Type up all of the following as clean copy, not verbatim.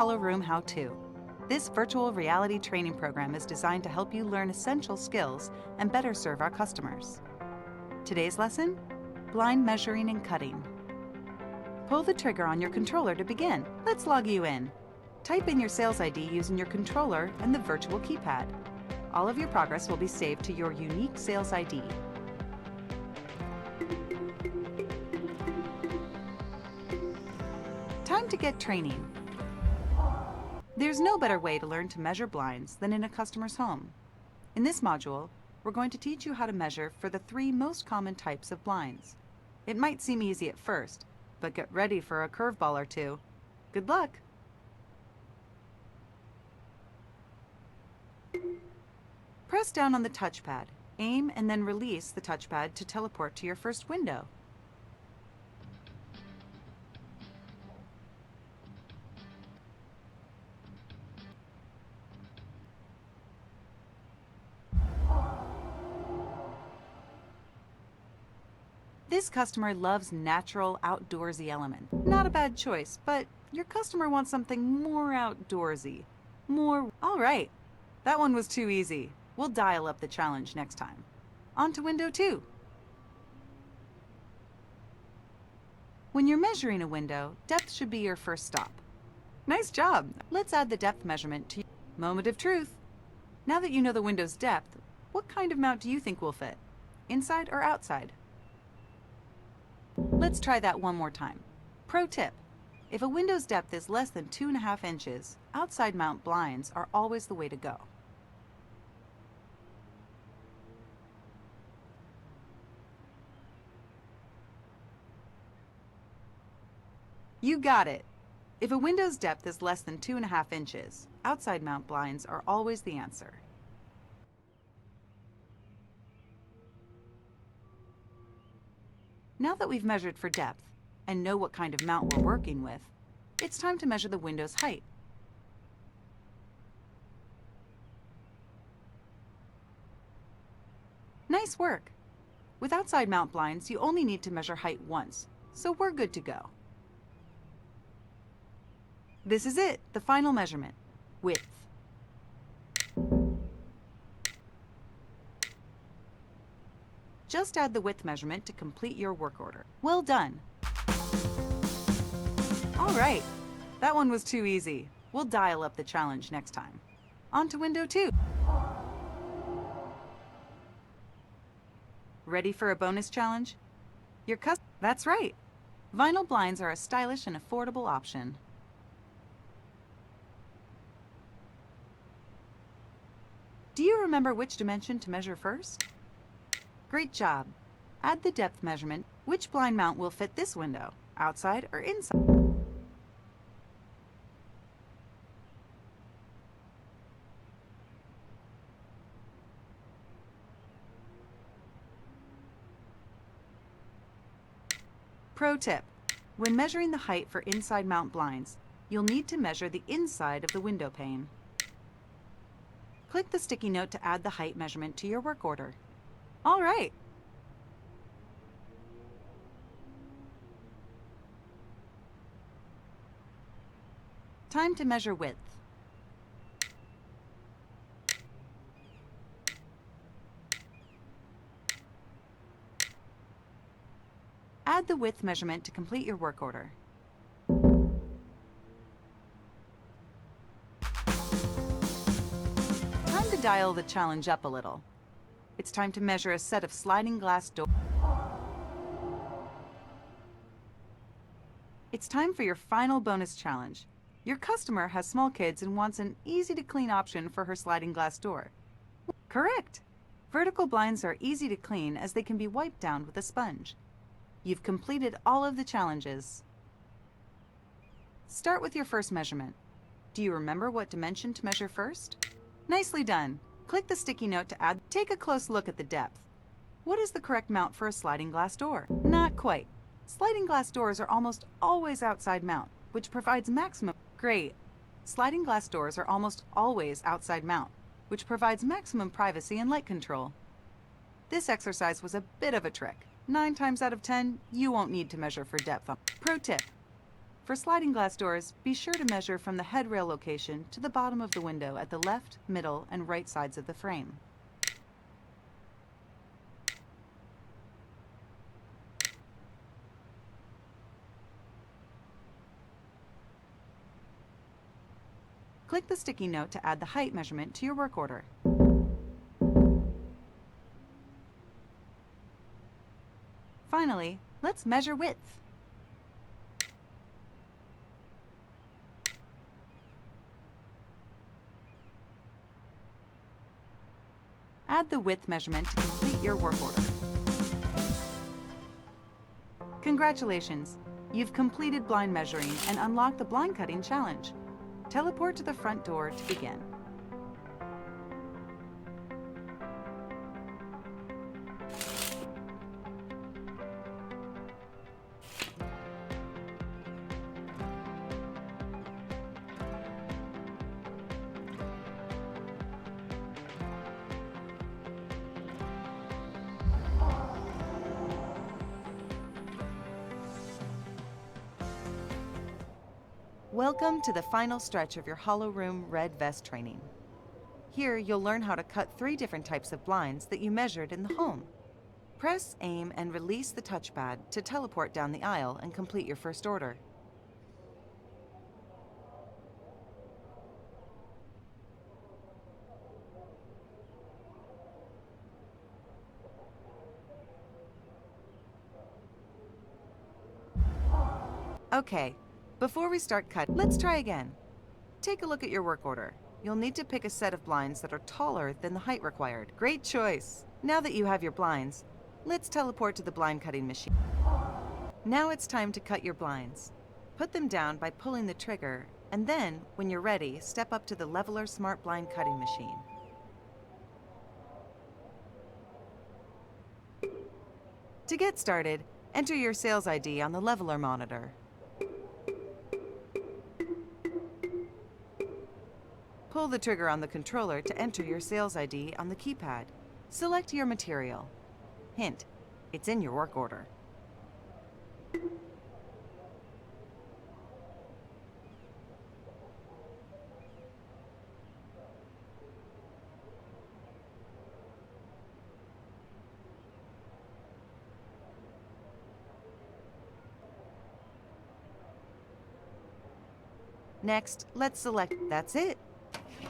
Hollow Room How-To. This virtual reality training program is designed to help you learn essential skills and better serve our customers. Today's lesson: blind measuring and cutting. Pull the trigger on your controller to begin. Let's log you in. Type in your sales ID using your controller and the virtual keypad. All of your progress will be saved to your unique sales ID. Time to get training. There's no better way to learn to measure blinds than in a customer's home. In this module, we're going to teach you how to measure for the 3 most common types of blinds. It might seem easy at first, but get ready for a curveball or two. Good luck! Press down on the touchpad, aim, and then release the touchpad to teleport to your first window. This customer loves natural, outdoorsy element. Not a bad choice, but your customer wants something more outdoorsy. All right, that one was too easy. We'll dial up the challenge next time. On to window 2. When you're measuring a window, depth should be your first stop. Nice job! Let's add the depth measurement to your moment of truth. Now that you know the window's depth, what kind of mount do you think will fit? Inside or outside? Let's try that one more time. Pro tip: if a window's depth is less than 2.5 inches, outside mount blinds are always the way to go. You got it! If a window's depth is less than 2.5 inches, outside mount blinds are always the answer. Now that we've measured for depth and know what kind of mount we're working with, it's time to measure the window's height. Nice work! With outside mount blinds, you only need to measure height once, so we're good to go. This is it, the final measurement: width. Just add the width measurement to complete your work order. Well done! All right, that one was too easy. We'll dial up the challenge next time. On to window 2. Ready for a bonus challenge? That's right! Vinyl blinds are a stylish and affordable option. Do you remember which dimension to measure first? Great job! Add the depth measurement. Which blind mount will fit this window, outside or inside? Pro tip: when measuring the height for inside mount blinds, you'll need to measure the inside of the window pane. Click the sticky note to add the height measurement to your work order. All right! Time to measure width. Add the width measurement to complete your work order. Time to dial the challenge up a little. It's time to measure a set of sliding glass doors. It's time for your final bonus challenge. Your customer has small kids and wants an easy-to-clean option for her sliding glass door. Correct! Vertical blinds are easy to clean as they can be wiped down with a sponge. You've completed all of the challenges. Start with your first measurement. Do you remember what dimension to measure first? Nicely done! Click the sticky note to add. Take a close look at the depth. What is the correct mount for a sliding glass door? Not quite. Sliding glass doors are almost always outside mount, which provides maximum. Great! Sliding glass doors are almost always outside mount, which provides maximum privacy and light control. This exercise was a bit of a trick. 9 times out of 10, you won't need to measure for depth. Pro tip: For sliding glass doors, be sure to measure from the headrail location to the bottom of the window at the left, middle, and right sides of the frame. Click the sticky note to add the height measurement to your work order. Finally, let's measure width. Add the width measurement to complete your work order. Congratulations! You've completed blind measuring and unlocked the blind cutting challenge. Teleport to the front door to begin. Welcome to the final stretch of your Hollow Room Red Vest training. Here, you'll learn how to cut 3 different types of blinds that you measured in the home. Press, aim, and release the touchpad to teleport down the aisle and complete your first order. Okay, before we start cutting, let's try again. Take a look at your work order. You'll need to pick a set of blinds that are taller than the height required. Great choice! Now that you have your blinds, let's teleport to the blind cutting machine. Now it's time to cut your blinds. Put them down by pulling the trigger, and then, when you're ready, step up to the Levolor Smart Blind Cutting Machine. To get started, enter your sales ID on the Levolor monitor. Pull the trigger on the controller to enter your sales ID on the keypad. Select your material. Hint, it's in your work order. Next, let's select, that's it.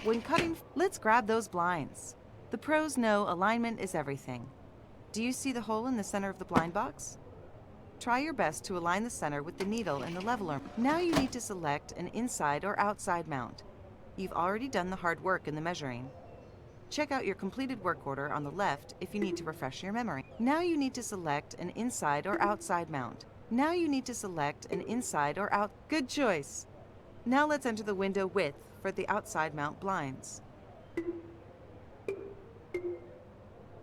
When cutting, let's grab those blinds. The pros know alignment is everything. Do you see the hole in the center of the blind box? Try your best to align the center with the needle in the leveler. Now you need to select an inside or outside mount. You've already done the hard work in the measuring. Check out your completed work order on the left if you need to refresh your memory. Now you need to select an inside or outside mount. Now you need to select an inside or out. Good choice. Now let's enter the window width for the outside mount blinds.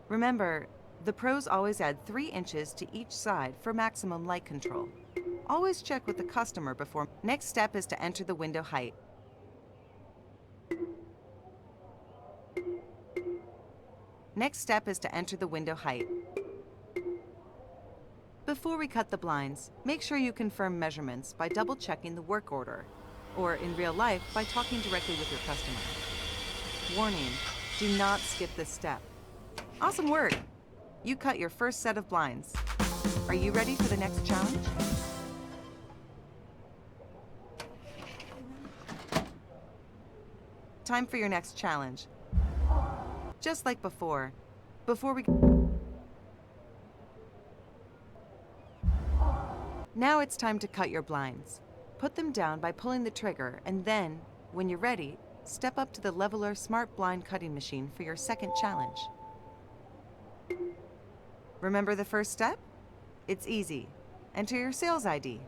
Remember, the pros always add 3 inches to each side for maximum light control. Always check with the customer before. Next step is to enter the window height. Next step is to enter the window height. Before we cut the blinds, make sure you confirm measurements by double-checking the work order, or in real life by talking directly with your customer. Warning, do not skip this step. Awesome work! You cut your first set of blinds. Are you ready for the next challenge? Time for your next challenge. Just like before we... Now it's time to cut your blinds. Put them down by pulling the trigger, and then, when you're ready, step up to the Levolor Smart Blind Cutting Machine for your second challenge. Remember the first step? It's easy. Enter your sales ID.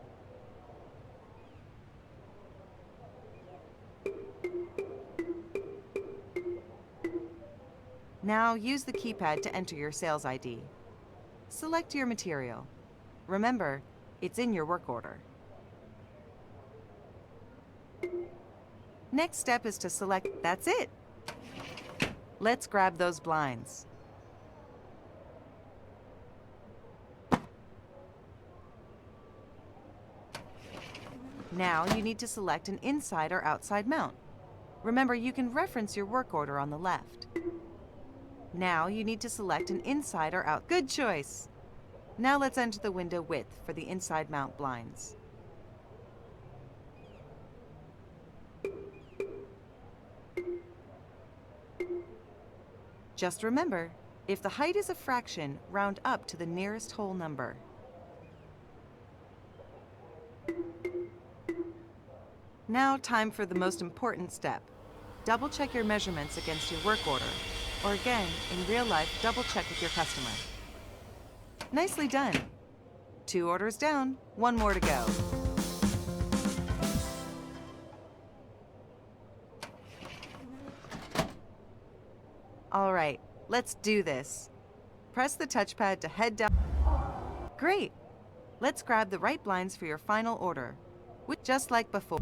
Now use the keypad to enter your sales ID. Select your material. Remember, it's in your work order. Next step is to select, that's it. Let's grab those blinds. Now you need to select an inside or outside mount. Remember, you can reference your work order on the left. Now you need to select an inside or out. Good choice! Now let's enter the window width for the inside mount blinds. Just remember, if the height is a fraction, round up to the nearest whole number. Now, time for the most important step. Double check your measurements against your work order. Or again, in real life, double check with your customer. Nicely done. 2 orders down, 1 more to go. All right, let's do this. Press the touchpad to head down. Great! Let's grab the right blinds for your final order, just like before.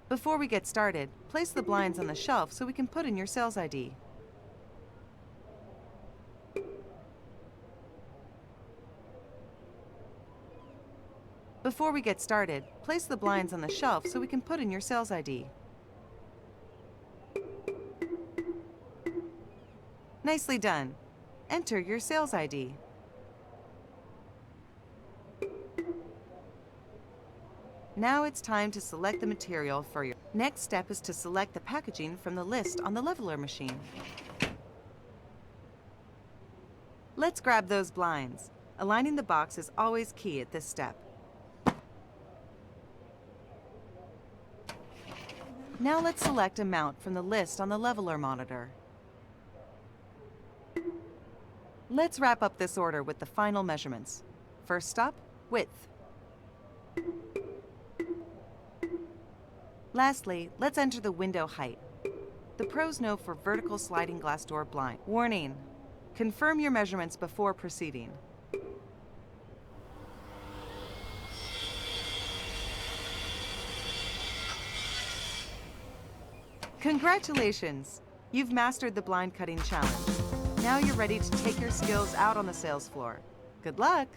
Before we get started, place the blinds on the shelf so we can put in your sales ID. Before we get started, place the blinds on the shelf so we can put in your sales ID. Nicely done. Enter your sales ID. Now it's time to select the material for your... Next step is to select the packaging from the list on the leveler machine. Let's grab those blinds. Aligning the box is always key at this step. Now let's select a mount from the list on the leveler monitor. Let's wrap up this order with the final measurements. First stop, width. Lastly, let's enter the window height. The pros know for vertical sliding glass door blind. Warning: confirm your measurements before proceeding. Congratulations! You've mastered the blind cutting challenge. Now you're ready to take your skills out on the sales floor. Good luck!